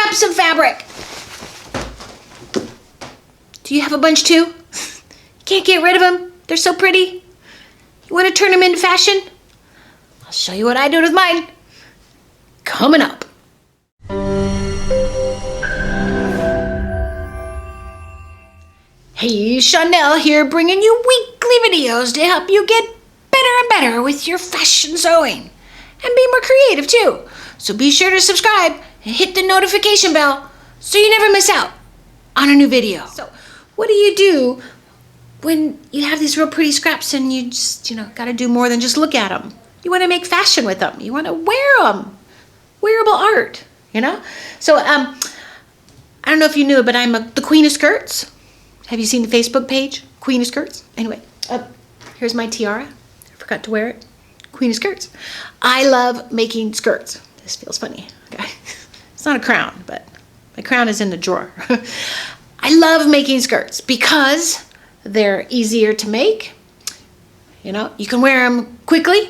scraps of fabric. Do you have a bunch too? You can't get rid of them. They're so pretty. You want to turn them into fashion? I'll show you what I did with mine. Coming up. Hey, Chanel here, bringing you weekly videos to help you get better and better with your fashion sewing and be more creative too. So be sure to subscribe and hit the notification bell so you never miss out on a new video. So what do you do when you have these real pretty scraps and you just, got to do more than just look at them? You want to make fashion with them. You want to wear them. Wearable art, So I don't know if you knew, but I'm the Queen of Skirts. Have you seen the Facebook page, Queen of Skirts? Anyway, here's my tiara. I forgot to wear it. Queen of Skirts. I love making skirts. This feels funny. Okay. It's not a crown, but my crown is in the drawer. I love making skirts because they're easier to make. You can wear them quickly.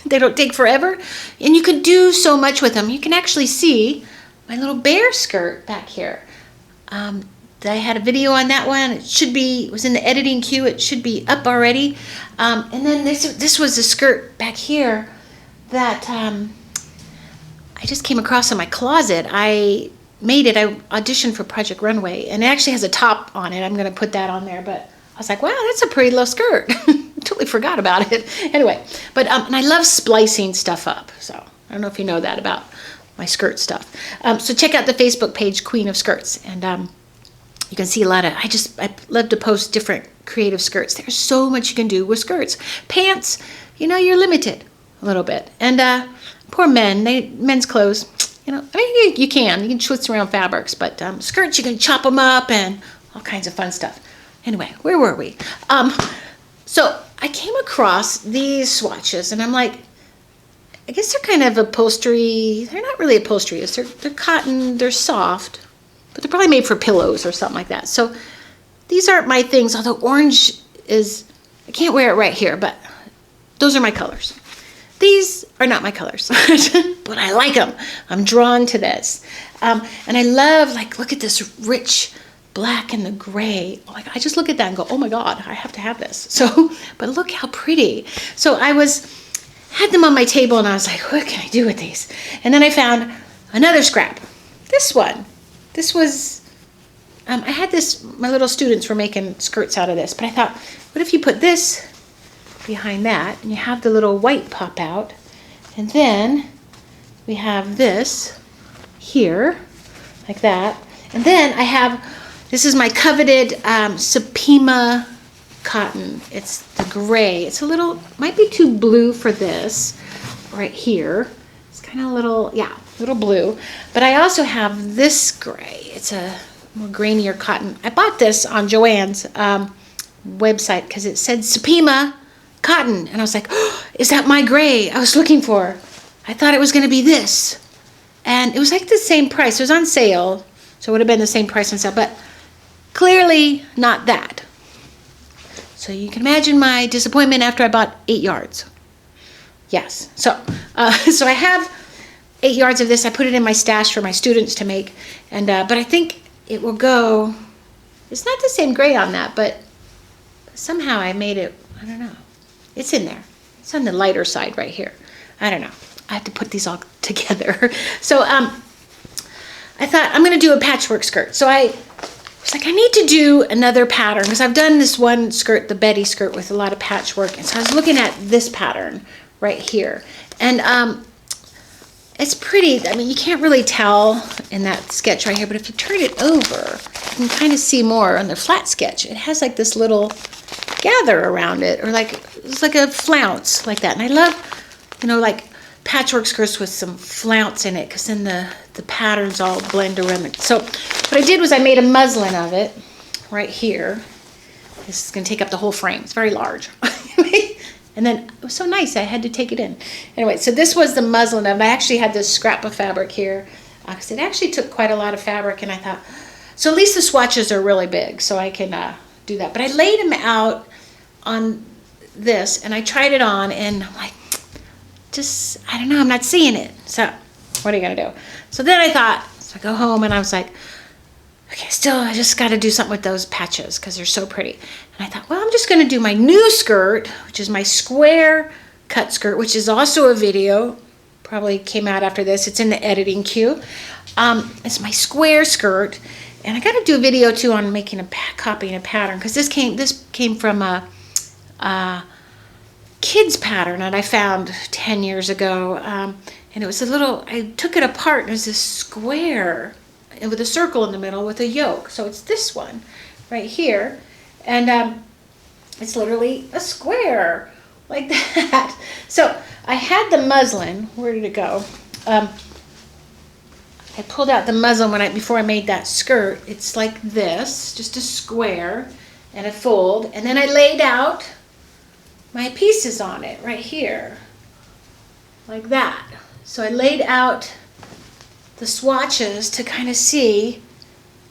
They don't take forever. And you can do so much with them. You can actually see my little bear skirt back here. I had a video on that one. It was in the editing queue. It should be up already. And then this was a skirt back here that I just came across in my closet. I made it. I auditioned for Project Runway, and it actually has a top on it. I'm going to put that on there, but I was like, wow, that's a pretty little skirt. Totally forgot about it. Anyway, but and I love splicing stuff up. So I don't know if you know that about my skirt stuff. So check out the Facebook page, Queen of Skirts, and you can see a lot of, I love to post different creative skirts. There's so much you can do with skirts. Pants, you're limited a little bit. And poor men, men's clothes, you can twist around fabrics, but skirts, you can chop them up and all kinds of fun stuff. Anyway, where were we? So I came across these swatches and I'm like, I guess they're kind of upholstery. They're not really upholstery. They're cotton, they're soft. But they're probably made for pillows or something like that. So these aren't my things, although orange is, I can't wear it right here, but those are my colors. These are not my colors, but I like them. I'm drawn to this. And I love, look at this rich black and the gray. I just look at that and go, oh my God, I have to have this. So, but look how pretty. So I had them on my table and I was like, what can I do with these? And then I found another scrap, this one. This was, I had this, my little students were making skirts out of this, but I thought, what if you put this behind that and you have the little white pop out, and then we have this here, like that, and then I have, this is my coveted Supima cotton. It's the gray. It's a little, might be too blue for this right here. It's kind of a little, little blue, but I also have this gray. It's a more grainier cotton. I bought this on Joann's website because it said Supima cotton, and I was like, oh, is that my gray I was looking for? I thought it was going to be this, and it was like the same price. It was on sale, so it would have been the same price on sale, but clearly not that. So you can imagine my disappointment after I bought 8 yards. Yes, so I have 8 yards of this. I put it in my stash for my students to make, and but I think it will go. It's not the same gray on that, but somehow I made it. I don't know. It's in there. It's on the lighter side right here. I don't know. I have to put these all together. So I thought I'm going to do a patchwork skirt. So I was like, I need to do another pattern because I've done this one skirt, the Betty skirt, with a lot of patchwork, and so I was looking at this pattern right here, and it's pretty. I mean, you can't really tell in that sketch right here, but if you turn it over, you can kind of see more on the flat sketch. It has like this little gather around it, or it's like a flounce like that. And I love, like patchwork skirts with some flounce in it, because then the patterns all blend around it. So what I did was I made a muslin of it right here. This is going to take up the whole frame. It's very large. And then it was so nice, I had to take it in. Anyway, so this was the muslin of it. I actually had this scrap of fabric here, because it actually took quite a lot of fabric, and I thought, so at least the swatches are really big, so I can do that. But I laid them out on this, and I tried it on, and I'm like, I don't know, I'm not seeing it. So what are you gonna do? So then I thought, So I go home and I was like, okay, still, I just got to do something with those patches because they're so pretty. And I thought, well, I'm just going to do my new skirt, which is my square cut skirt, which is also a video. Probably came out after this. It's in the editing queue. It's my square skirt. And I got to do a video, too, on making copying a pattern because this came from a kids pattern that I found 10 years ago. And it was I took it apart and it was this square with a circle in the middle with a yoke. So it's this one right here. And it's literally a square like that. So I had the muslin. Where did it go? I pulled out the muslin before I made that skirt. It's like this, just a square and a fold. And then I laid out my pieces on it right here, like that. So I laid out the swatches to kind of see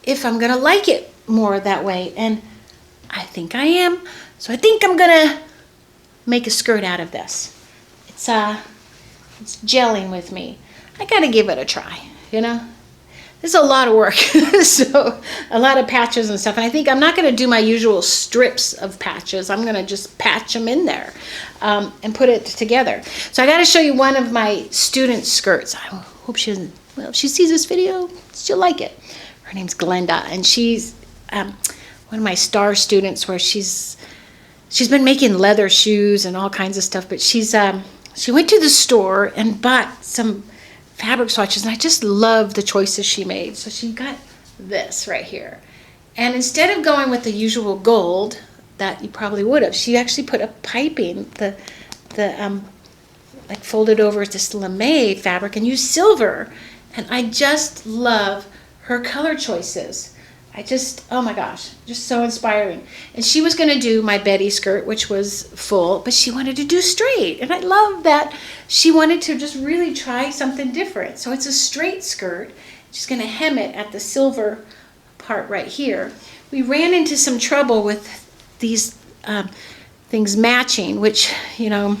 if I'm gonna like it more that way, and I think I am. So I think I'm gonna make a skirt out of this. It's gelling with me. I gotta give it a try, you know. This is a lot of work, so a lot of patches and stuff. And I think I'm not going to do my usual strips of patches. I'm going to just patch them in there and put it together. So I got to show you one of my student skirts. I hope she doesn't. Well, if she sees this video, she'll like it. Her name's Glenda, and she's one of my star students. Where she's been making leather shoes and all kinds of stuff. But she went to the store and bought some fabric swatches, and I just love the choices she made. So she got this right here, and instead of going with the usual gold that you probably would have, she actually put a piping, like folded over this lame fabric, and used silver. And I just love her color choices. Oh my gosh, just so inspiring. And she was going to do my Betty skirt, which was full, but she wanted to do straight. And I love that she wanted to just really try something different. So it's a straight skirt. She's going to hem it at the silver part right here. We ran into some trouble with these things matching, which, you know,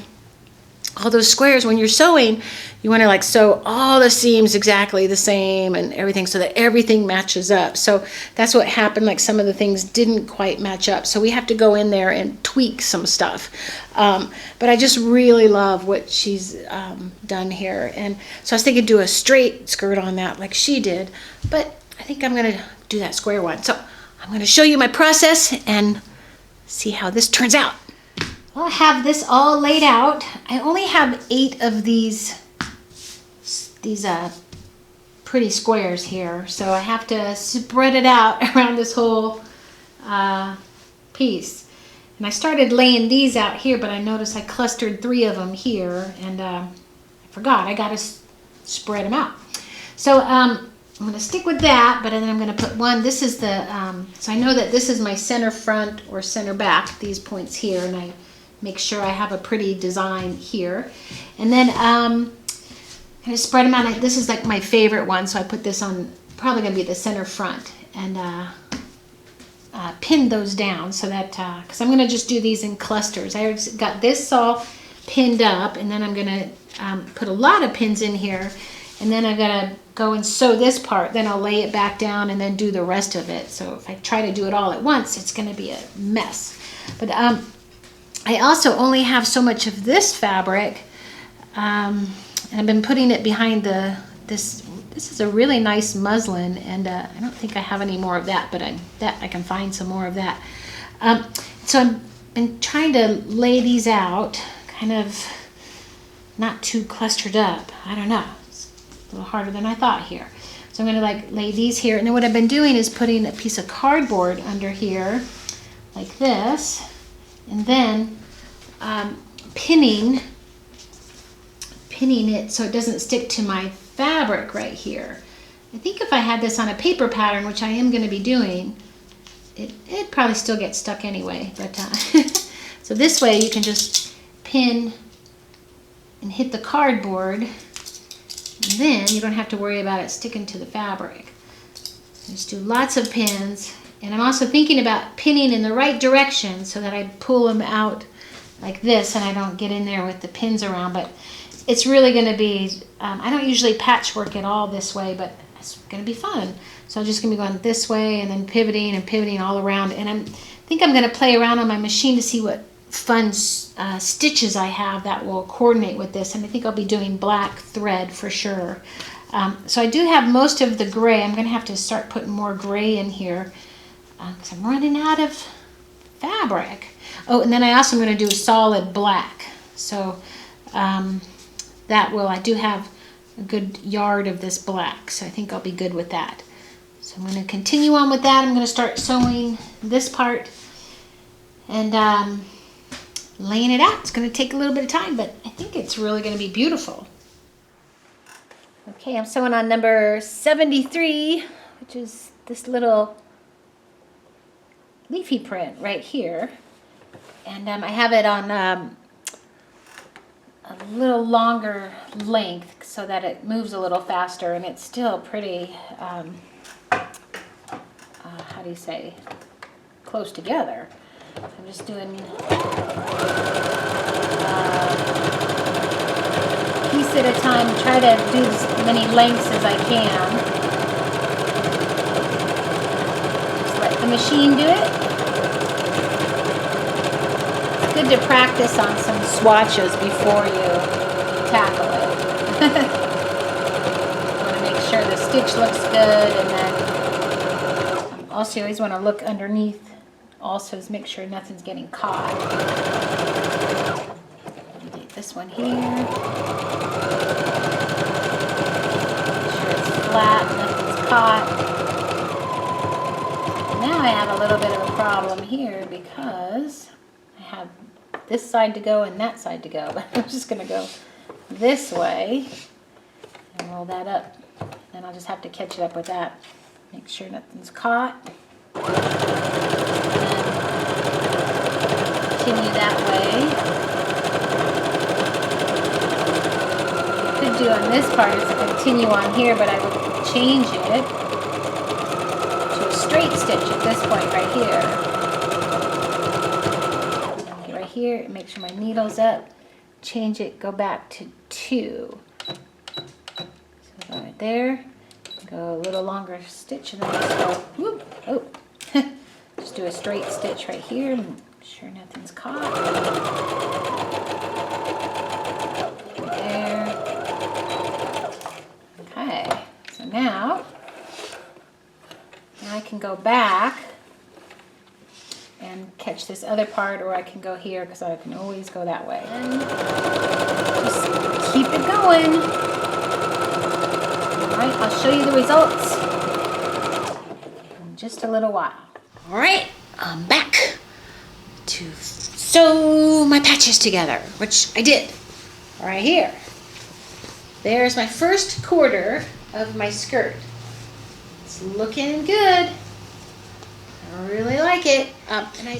all those squares, when you're sewing, you want to like sew all the seams exactly the same and everything so that everything matches up. So that's what happened. Like some of the things didn't quite match up. So we have to go in there and tweak some stuff. But I just really love what she's done here. And so I was thinking do a straight skirt on that like she did. But I think I'm going to do that square one. So I'm going to show you my process and see how this turns out. Well, I have this all laid out. I only have 8 of these pretty squares here, so I have to spread it out around this whole piece. And I started laying these out here, but I noticed I clustered 3 of them here, and I forgot I got to spread them out. So I'm going to stick with that, but then I'm going to put one. This is the so I know that this is my center front or center back, these points here, and I make sure I have a pretty design here. And then I'm going to spread them out. This is like my favorite one, so I put this on, probably going to be the center front, and pin those down so that, because I'm going to just do these in clusters. I already got this all pinned up, and then I'm going to put a lot of pins in here, and then I'm going to go and sew this part, then I'll lay it back down and then do the rest of it. So if I try to do it all at once, it's going to be a mess. But I also only have so much of this fabric, and I've been putting it behind this is a really nice muslin, and I don't think I have any more of that, but I can find some more of that. So I've been trying to lay these out, kind of not too clustered up. I don't know, it's a little harder than I thought here. So I'm going to like lay these here, and then what I've been doing is putting a piece of cardboard under here, like this. And then pinning it so it doesn't stick to my fabric right here. I think if I had this on a paper pattern, which I am going to be doing, it'd probably still get stuck anyway. But so this way you can just pin and hit the cardboard, and then you don't have to worry about it sticking to the fabric. Just do lots of pins. And I'm also thinking about pinning in the right direction so that I pull them out like this and I don't get in there with the pins around. But it's really going to be, I don't usually patchwork it all this way, but it's going to be fun. So I'm just going to be going this way and then pivoting and pivoting all around. And I think I'm going to play around on my machine to see what fun stitches I have that will coordinate with this. And I think I'll be doing black thread for sure. So I do have most of the gray. I'm going to have to start putting more gray in here because I'm running out of fabric. Oh, and then I also am going to do a solid black. So I do have a good yard of this black, so I think I'll be good with that. So I'm going to continue on with that. I'm going to start sewing this part and laying it out. It's going to take a little bit of time, but I think it's really going to be beautiful. Okay, I'm sewing on number 73, which is this little leafy print right here. And I have it on a little longer length so that it moves a little faster, and it's still pretty, how do you say, close together. I'm just doing piece at a time, try to do as many lengths as I can. Just let the machine do it. Good to practice on some swatches before you tackle it. Want to make sure the stitch looks good, and then also you always want to look underneath also to make sure nothing's getting caught. Take this one here. Make sure it's flat, nothing's caught. Now I have a little bit of a problem here because I have this side to go and that side to go, but I'm just going to go this way and roll that up. Then I'll just have to catch it up with that. Make sure nothing's caught. And continue that way. What I could do on this part is to continue on here, but I would change it to a straight stitch at this point right here. Here and make sure my needle's up, change it, go back to 2. So go right there, go a little longer stitch, and then just go, whoop, oh, just do a straight stitch right here and make sure nothing's caught. There. Okay, so now I can go back and catch this other part, or I can go here because I can always go that way. And just keep it going. Alright, I'll show you the results in just a little while. Alright, I'm back to sew my patches together, which I did right here. There's my first quarter of my skirt. It's looking good. I really like it.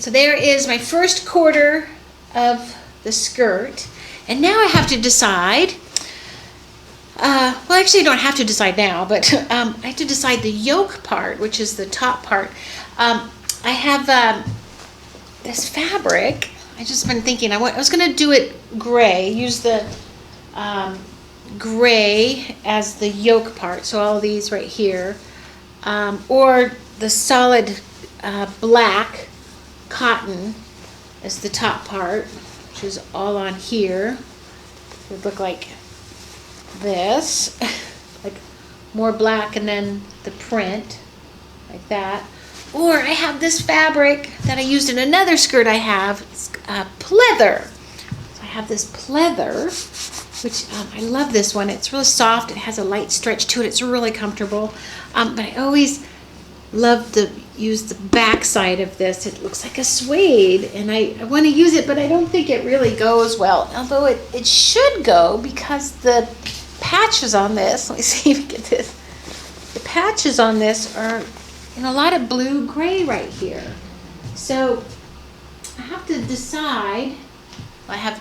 So there is my first quarter of the skirt. And now I have to decide, well actually I don't have to decide now, but I have to decide the yoke part, which is the top part. I have this fabric. I just been thinking, I was going to do it gray, use the gray as the yoke part, so all these right here, or the solid black cotton as the top part, which is all on here. It would look like this, like more black and then the print like that. Or I have this fabric that I used in another skirt I have. It's pleather. So I have this pleather, which I love this one. It's really soft. It has a light stretch to it. It's really comfortable. But I always love to use the back side of this. It looks like a suede, and I want to use it, but I don't think it really goes well. Although it should go, because the patches on this, let me see if I get this. The patches on this are in a lot of blue-gray right here. So I have to decide. I've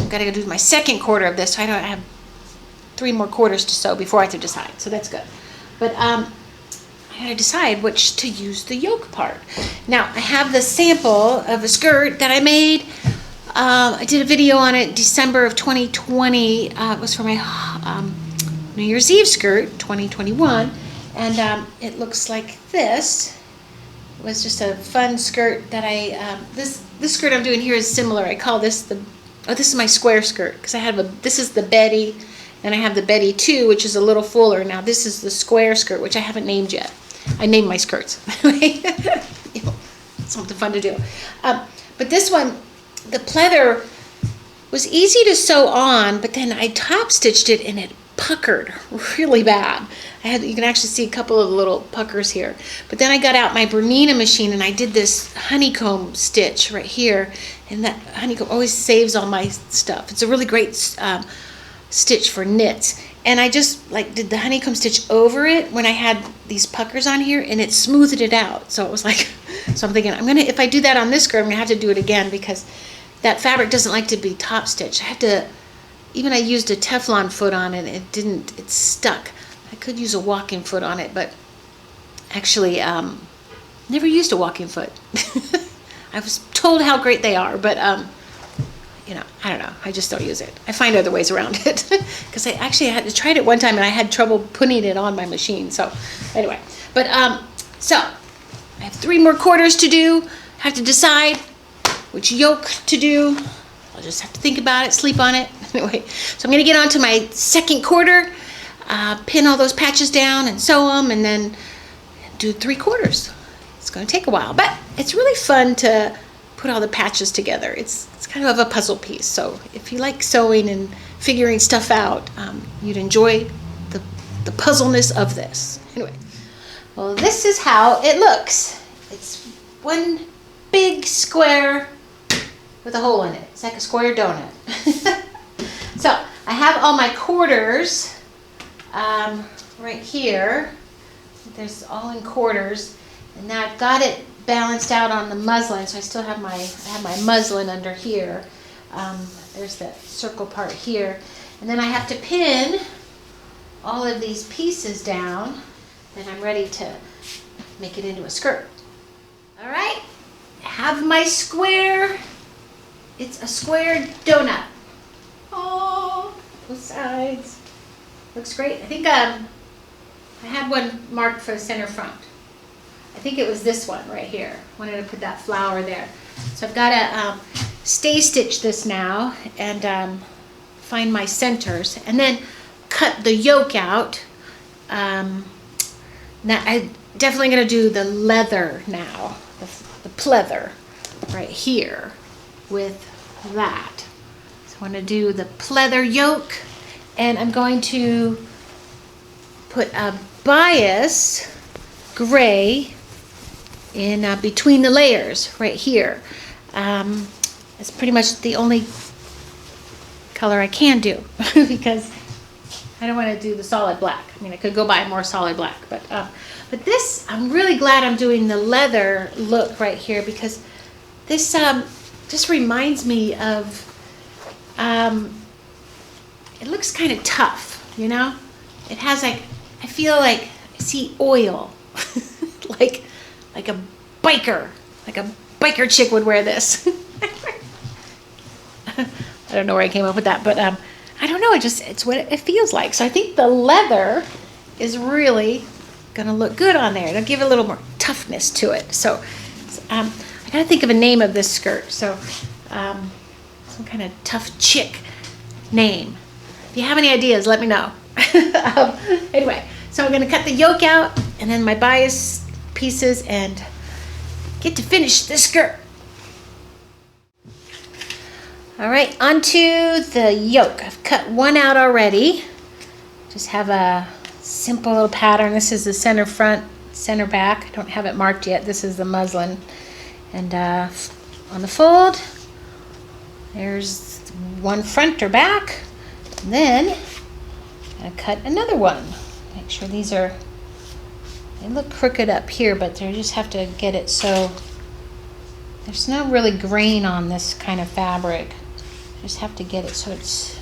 got to go do my second quarter of this, so I have 3 more quarters to sew before I have to decide. So that's good. But I got to decide which to use the yoke part. Now I have the sample of a skirt that I made. I did a video on it December of 2020. It was for my New Year's Eve skirt, 2021, and it looks like this. It was just a fun skirt that this skirt I'm doing here is similar. I call this this is my square skirt, because I have this is the Betty, and I have the Betty 2, which is a little fuller. Now this is the square skirt, which I haven't named yet. I named my skirts. Something fun to do. But this one, the pleather was easy to sew on, but then I top stitched it and it puckered really bad. You can actually see a couple of little puckers here. But then I got out my Bernina machine and I did this honeycomb stitch right here, and that honeycomb always saves all my stuff. It's a really great stitch for knits. And I just did the honeycomb stitch over it when I had these puckers on here, and it smoothed it out. So it was like, so I'm thinking, if I do that on this skirt, I'm gonna have to do it again, because that fabric doesn't like to be top stitched. I used a Teflon foot on it, it stuck. I could use a walking foot on it, but actually never used a walking foot. I was told how great they are, but I don't know. I just don't use it. I find other ways around it, because I had tried it one time and I had trouble putting it on my machine. So anyway, but so I have 3 more quarters to do. I have to decide which yoke to do. I'll just have to think about it, sleep on it. Anyway, so I'm going to get on to my second quarter, pin all those patches down and sew them, and then do 3 quarters. It's going to take a while, but it's really fun to put all the patches together. It's kind of a puzzle piece. So if you like sewing and figuring stuff out, you'd enjoy the puzzleness of this. Anyway, well, this is how it looks. It's one big square with a hole in it. It's like a square donut. So I have all my quarters right here. There's all in quarters, and now I've got it balanced out on the muslin, so I still have my muslin under here. There's that circle part here, and then I have to pin all of these pieces down, and I'm ready to make it into a skirt. All right, I have my square. It's a square donut. Oh, both sides. Looks great. I think I had one marked for the center front. I think it was this one right here. Wanted to put that flower there. So I've got to stay stitch this now and find my centers, and then cut the yoke out. Now I'm definitely going to do the leather now, the pleather right here with that. So I want to do the pleather yoke, and I'm going to put a bias gray in between the layers right here. It's pretty much the only color I can do because I don't want to do the solid black. I mean, I could go buy more solid black, but this, I'm really glad I'm doing the leather look right here, because this just reminds me of, it looks kind of tough, you know? It has I feel like I see oil, like a biker chick would wear this. I don't know where I came up with that, but I don't know, it's what it feels like. So I think the leather is really gonna look good on there. It'll give it a little more toughness to it. So I gotta think of a name of this skirt. So some kind of tough chick name. If you have any ideas, let me know. Anyway, so I'm gonna cut the yoke out and then my bias pieces and get to finish this skirt. All right, onto the yoke. I've cut one out already. Just have a simple little pattern. This is the center front, center back. I don't have it marked yet. This is the muslin. And on the fold, there's one front or back. And then I cut another one. Make sure they look crooked up here, but they just have to get it so there's no really grain on this kind of fabric. Just have to get it so it's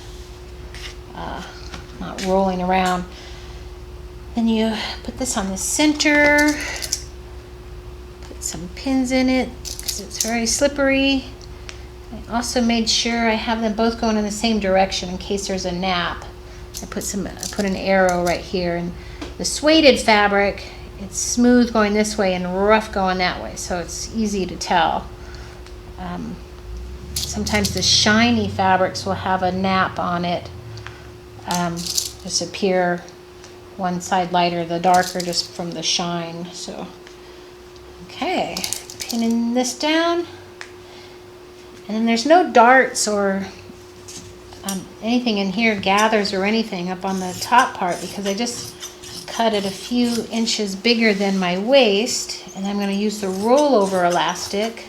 not rolling around. Then you put this on the center, put some pins in it because it's very slippery. I also made sure I have them both going in the same direction in case there's a nap. I put an arrow right here, and the suede fabric, it's smooth going this way and rough going that way, so it's easy to tell. Sometimes the shiny fabrics will have a nap on it, just appear one side lighter, the darker, just from the shine. So okay, pinning this down, and then there's no darts or anything in here, gathers or anything up on the top part, because I just cut it a few inches bigger than my waist, and I'm going to use the rollover elastic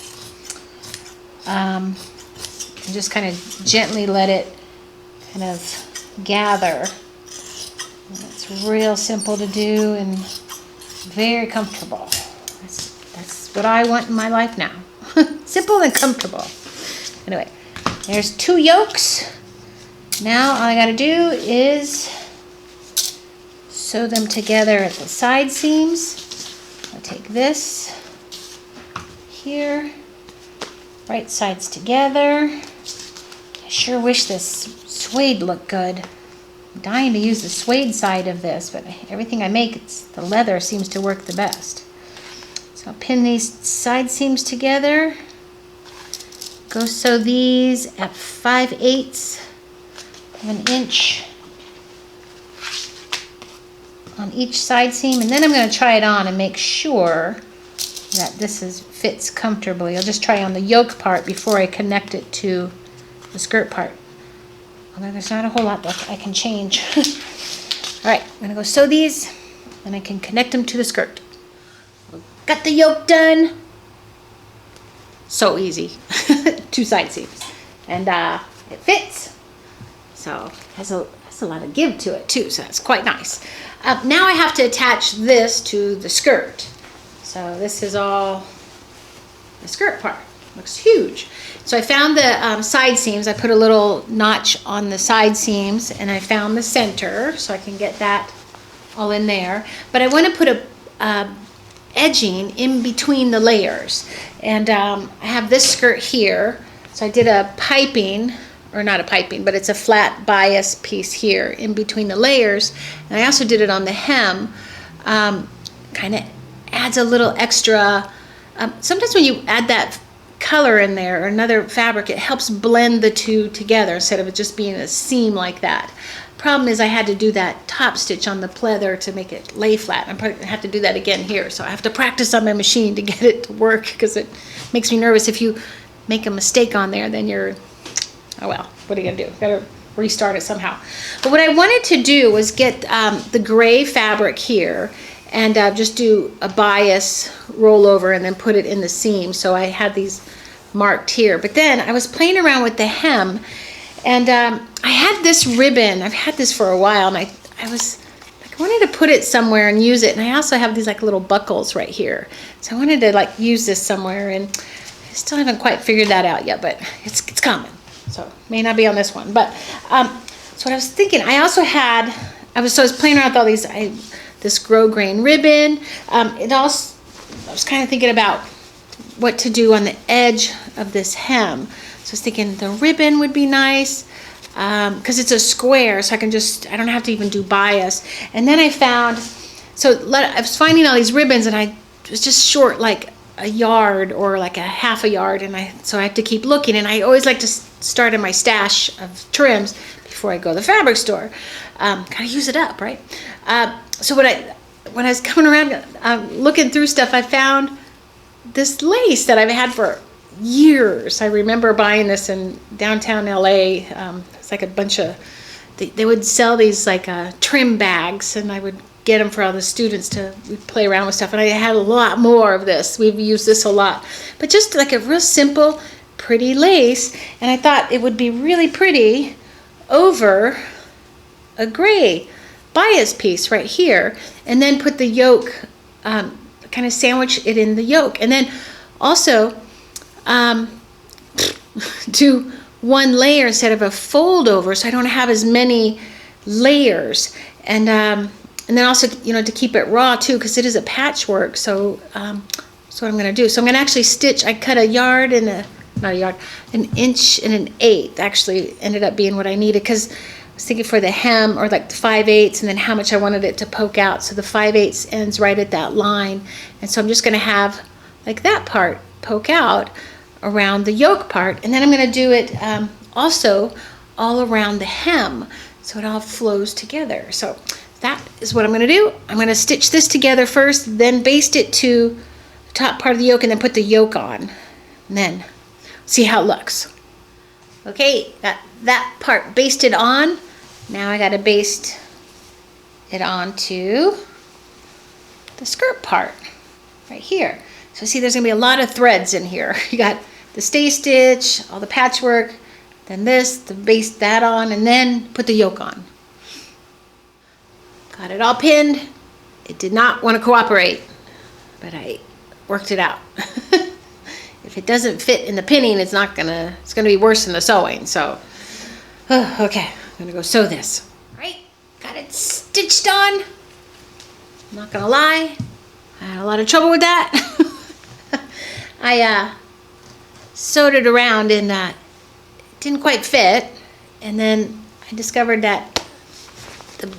and just kind of gently let it kind of gather. And it's real simple to do and very comfortable. That's what I want in my life now. Simple and comfortable. Anyway, there's 2 yokes. Now all I got to do is sew them together at the side seams. I'll take this here, right sides together. I sure wish this suede looked good. I'm dying to use the suede side of this, but everything I make, the leather seems to work the best. So I'll pin these side seams together. Go sew these at 5/8 of an inch on each side seam, and then I'm going to try it on and make sure that this fits comfortably. I'll just try on the yoke part before I connect it to the skirt part. Although there's not a whole lot that I can change. Alright, I'm going to go sew these, and I can connect them to the skirt. Got the yoke done. So easy. 2 side seams. And it fits. So it has a lot of give to it too, so that's quite nice. Now I have to attach this to the skirt. So this is all the skirt part. Looks huge. So I found the side seams. I put a little notch on the side seams, and I found the center, so I can get that all in there. But I want to put a edging in between the layers. And I have this skirt here, so I did a piping, or not a piping, but it's a flat bias piece here in between the layers. And I also did it on the hem. Kind of adds a little extra, sometimes when you add that color in there or another fabric, it helps blend the two together instead of it just being a seam like that. Problem is I had to do that top stitch on the pleather to make it lay flat. I'm probably going to have to do that again here, so I have to practice on my machine to get it to work, because it makes me nervous. If you make a mistake on there, then you're, oh well, what are you going to do? Got to restart it somehow. But what I wanted to do was get the gray fabric here and just do a bias rollover and then put it in the seam. So I had these marked here. But then I was playing around with the hem, and I had this ribbon. I've had this for a while, and I wanted to put it somewhere and use it. And I also have these like little buckles right here. So I wanted to like use this somewhere, and I still haven't quite figured that out yet, but it's coming. So may not be on this one. But so what I was thinking, I was playing around with all these, this grosgrain ribbon. I was kind of thinking about what to do on the edge of this hem. So I was thinking the ribbon would be nice, because it's a square, so I don't have to even do bias. And then I found, I was finding all these ribbons, and I was just short like a yard or like a half a yard, and so I have to keep looking. And I always like to start in my stash of trims before I go to the fabric store. Gotta use it up, right? So when I was coming around looking through stuff, I found this lace that I've had for years. I remember buying this in downtown LA. It's like a bunch of, they would sell these like trim bags, and I would get them for all the students to play around with stuff. And I had a lot more of this. We've used this a lot. But just like a real simple, pretty lace. And I thought it would be really pretty over a gray bias piece right here, and then put the yoke, kind of sandwich it in the yoke, and then also do one layer instead of a fold over, so I don't have as many layers, and then also, to keep it raw too, because it is a patchwork. So that's what I'm going to do. So I'm going to actually stitch. I cut an inch and an eighth actually ended up being what I needed, because was thinking for the hem, or like the 5/8, and then how much I wanted it to poke out. So the 5/8 ends right at that line. And so I'm just gonna have like that part poke out around the yoke part. And then I'm gonna do it also all around the hem, so it all flows together. So that is what I'm gonna do. I'm gonna stitch this together first, then baste it to the top part of the yoke, and then put the yoke on, and then see how it looks. Okay, got that part basted on. Now I gotta baste it onto the skirt part right here. So see, there's gonna be a lot of threads in here. You got the stay stitch, all the patchwork, then this, to baste that on, and then put the yoke on. Got it all pinned. It did not want to cooperate, but I worked it out. If it doesn't fit in the pinning, it's gonna be worse than the sewing. So, okay, I'm gonna go sew this. All right, got it stitched on. I'm not gonna lie, I had a lot of trouble with that. I sewed it around and it didn't quite fit, and then I discovered that the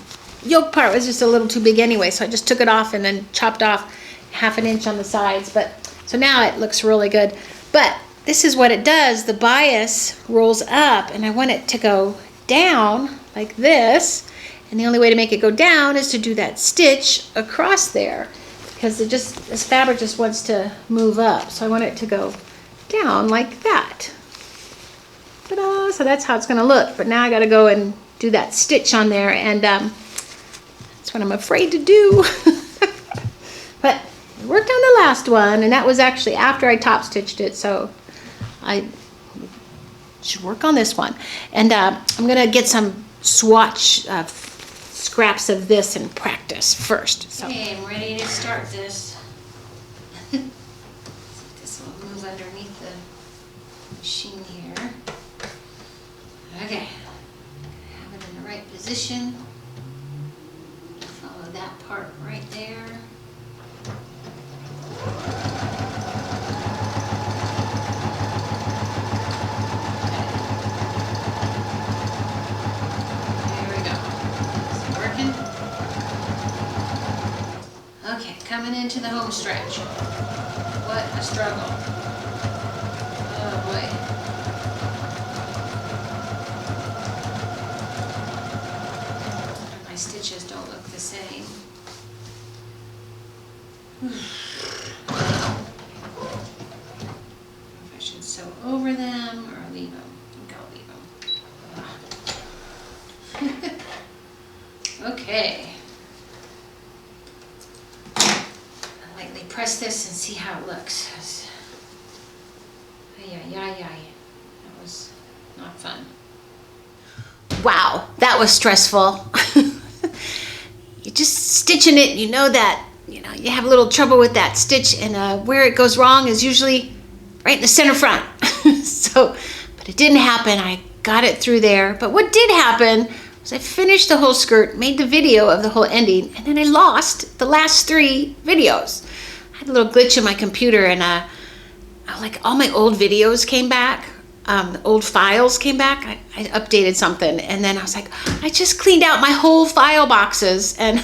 yoke part was just a little too big anyway, so I just took it off and then chopped off 1/2 inch on the sides. But so now it looks really good. But this is what it does. The bias rolls up, and I want it to go down like this. And the only way to make it go down is to do that stitch across there, because this fabric just wants to move up. So I want it to go down like that. Ta-da! So that's how it's going to look. But now I got to go and do that stitch on there, and that's what I'm afraid to do. But it worked on the last one, and that was actually after I top stitched it, so I should work on this one. And I'm going to get some swatch scraps of this and practice first. So. Okay, I'm ready to start this. This will move underneath the machine here. Okay, have it in the right position. Follow that part right there. There we go. Is it working? Okay, coming into the home stretch. What a struggle. Oh boy. My stitches don't look the same. If I should sew over them or leave them. I think I'll leave them. Okay. I'll lightly press this and see how it looks. That was not fun. Wow, that was stressful. You're just stitching it, you know that, you have a little trouble with that stitch, and where it goes wrong is usually right in the center front. But it didn't happen. I got it through there. But what did happen was I finished the whole skirt, made the video of the whole ending, and then I lost the last 3 videos. I had a little glitch in my computer, and like all my old videos came back. The old files came back. I updated something, and then I was like, I just cleaned out my whole file boxes, and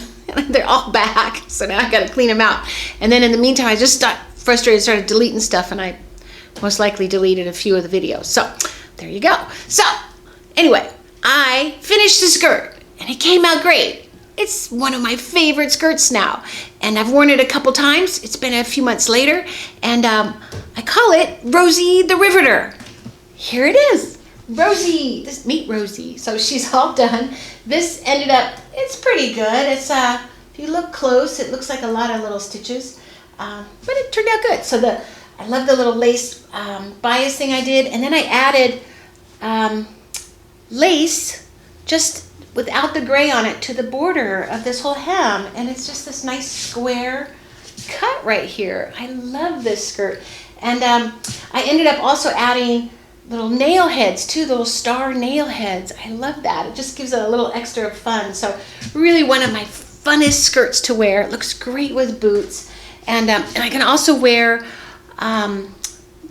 they're all back. So now I got to clean them out. And then in the meantime, I just got frustrated, started deleting stuff, and I most likely deleted a few of the videos. So there you go. So anyway, I finished the skirt, and it came out great. It's one of my favorite skirts now, and I've worn it a couple times. It's been a few months later, and I call it Rosie the Riveter. Here it is, Rosie. Meet Rosie. So she's all done. This ended up, it's pretty good. It's if you look close, it looks like a lot of little stitches, but it turned out good. So I love the little lace bias thing I did, and then I added lace just without the gray on it to the border of this whole hem, and it's just this nice square cut right here. I love this skirt. And I ended up also adding little nail heads too, little star nail heads. I love that. It just gives it a little extra fun. So really one of my funnest skirts to wear. It looks great with boots. And I can also wear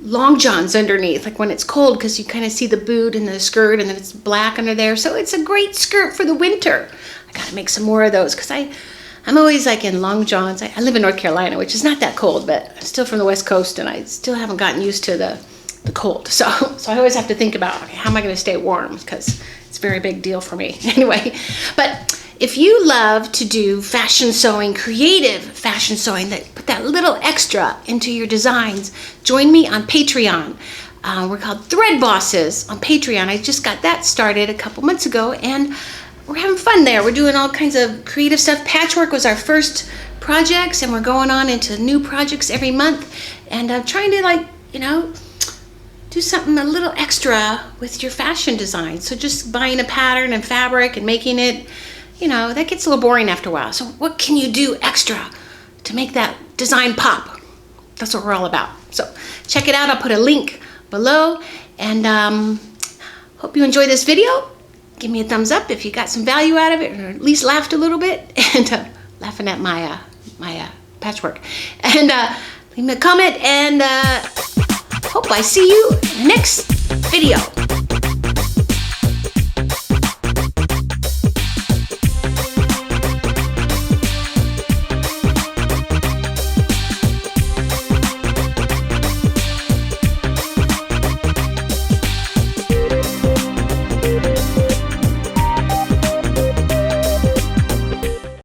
long johns underneath, like when it's cold, because you kind of see the boot and the skirt, and then it's black under there. So it's a great skirt for the winter. I gotta make some more of those, because I'm always like in long johns. I live in North Carolina, which is not that cold, but I'm still from the West Coast, and I still haven't gotten used to the cold. So I always have to think about, okay, how am I gonna stay warm, because it's a very big deal for me. Anyway, but if you love to do fashion sewing, creative fashion sewing, that put that little extra into your designs, join me on Patreon. We're called ThreadBosses on Patreon. I just got that started a couple months ago, and we're having fun there. We're doing all kinds of creative stuff. Patchwork was our first projects, and we're going on into new projects every month, and I'm trying to, like, do something a little extra with your fashion design. So just buying a pattern and fabric and making it, that gets a little boring after a while. So what can you do extra to make that design pop? That's what we're all about. So check it out. I'll put a link below, and hope you enjoy this video. Give me a thumbs up if you got some value out of it, or at least laughed a little bit, and laughing at my patchwork. And leave me a comment, and hope I see you next video.